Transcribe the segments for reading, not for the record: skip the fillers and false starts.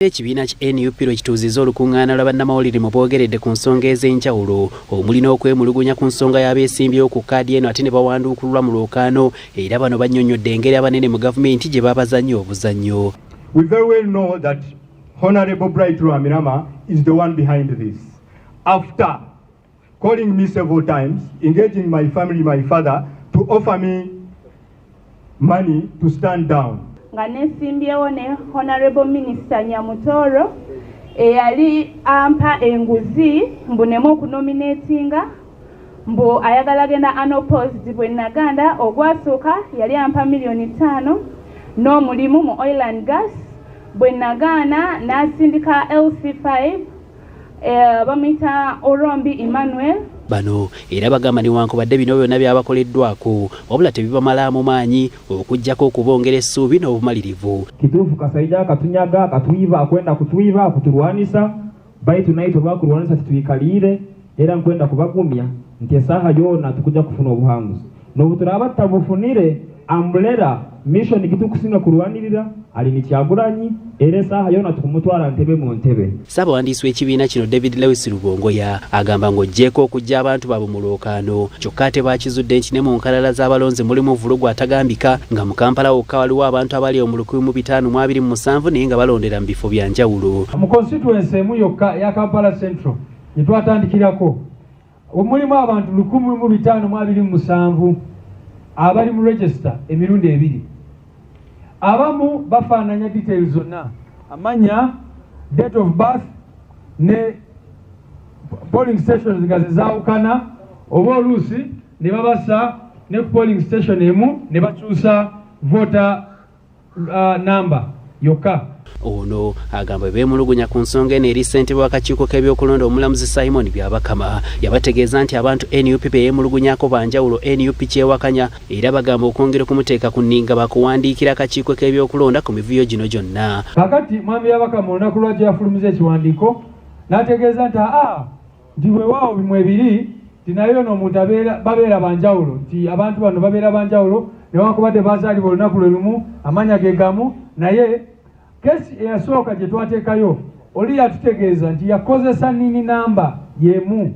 Ekibiina ki NUP kituuzizza olukungaana lwa bannamawulire mu boogeredde ku nsonga ez'enjawulo omuli n'okwemulugunya ku nsonga y'abeesimbyewo ku kkaadi eno ate ne bawanduukululwa mu lwokaano era bano bannyonnyodde engeri abanene mu gavumenti gye babazannye obuzannyo. We very well know that Honorable Bright Rwamirama is the one behind this. After calling me several times, engaging my family, my father, to offer me money to stand down. Nga nesimbyewo ne Honorable Minister Nyamutoro eyali ampa enguzi mbunemu okunominatinga mbu ayagala genda unopposed bwe naganda ogwasooka yali ampa $5,000,000 n'omulimu mu oil and gas bwe nagana n'asindika LC5 bamuyita Orombi Emmanuel. Bano era bagamba newankubadde bino byonna byabakoleddwako wabula tebibamala mu maanyi okuggyako okubongera essuubi n'obumalirivu. Kituufu Kasaija katunyaga akatuyiba akwenda kutwiba akutulwanisa baitu naye tobakulwanisa tituyikaliire era nkwenda kubagumya nti esaaha yona tukujja kufuna obuhanguzi n'obutulaba tutabufunire ambulera mission gitukusinga kulwanirira ali ni Kyagulanyi era esaaha yona tukumutwala ntebe mu ntebe. Ssaabawandiisi w'ekibiina kino David Lewis Rubongoya agamba ng'oggyeko okujja abantu baabwe mu lwokaano kyokka ate baakizudde nti ne mu nkalala z'abalonzi mulimu vulugu atagambika nga mu Kampala wokka waliwo abantu abali mu 1527 naye nga balondera mu bifo bya njawulo. Mu constituency emu yokka ya Kampala Central gye twatandikirako mulimu abantu 1527 abali mu register emirundi ebiri. Abamu bafaananya details zonna amanya, date of birth ne polling stations nga zezaawukana oba oluusi ne babasa ne polling station emu ne bakyusa voter number yokka. Ono agamba beemulugunya ku nsonga eno eri ssentebe w'akakiiko k'ebyokulonda omulamuzi Simon Byabakama yabategeeza nti abantu NUP beemulugunyako banjawulo NUP kyewakanya era bagamba okwongera okumuteeka ku nninga bakuwandiikira akakiiko k'ebyokulonda ku mivuyo gino gyonna. Kakati mwami Byabakama olunaku lwaki yafulumiza ekiwandiiko n'ategeeza nti nti weewaawo bimu ebiri nti naye ono omuntu babeera banjawulo nti abantu bano babeera banjawulo newankubadde baazaalibwa olunaku lwe lumu amanya ge gamu naye kesi eyasooka gye twateekayo oli yatutegeeza nti yakozesa nnini namba y'emu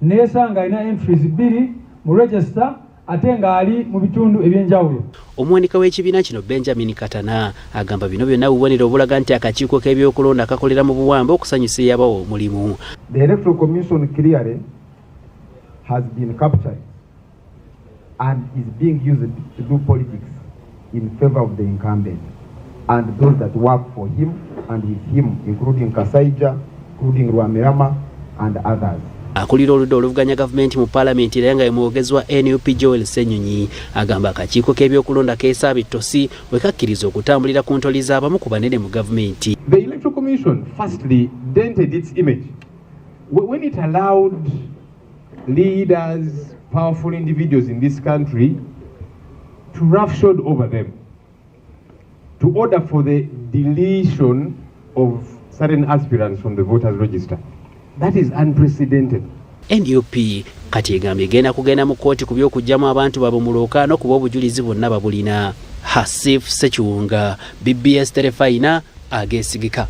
neesanga alina entries 2 mu register ate ng'ali mu bitundu ebyenjawulo. Omuwanika w'ekibiina kino Benjamin Katana agamba bino byonna bubonero obulaga nti akakiiko k'ebyokulonda kakolera mu buwambe okusanyusa eyabawo omulimu. The Electoral Commission clearly has been captured and is being used to do politics in favor of the incumbent and those that work for him and with him, including Kasaija, including Rwamirama and others. Akulira oludda oluvuganya gavumenti mu paalamenti era nga ye mwogezi wa NUP Joel Ssenyonyi agamba akakiiko k'ebyokulonda keesaba ettosi bwe kakkiriza okutambulira ku ntoli z'abamu ku banene mu gavumenti. The Electoral Commission firstly dented its image when it allowed leaders, powerful individuals in this country to roughshod over them, to order for the deletion of certain aspirants from the voters register. That is unprecedented. NUP kati egambye egenda kugenda mu kkooti ku by'okuggyamu abantu baabwe mu lwokaano kuba obujulizi bonna babulina. Hasif Sekiwunga, BBS Terefayina, ageesigika.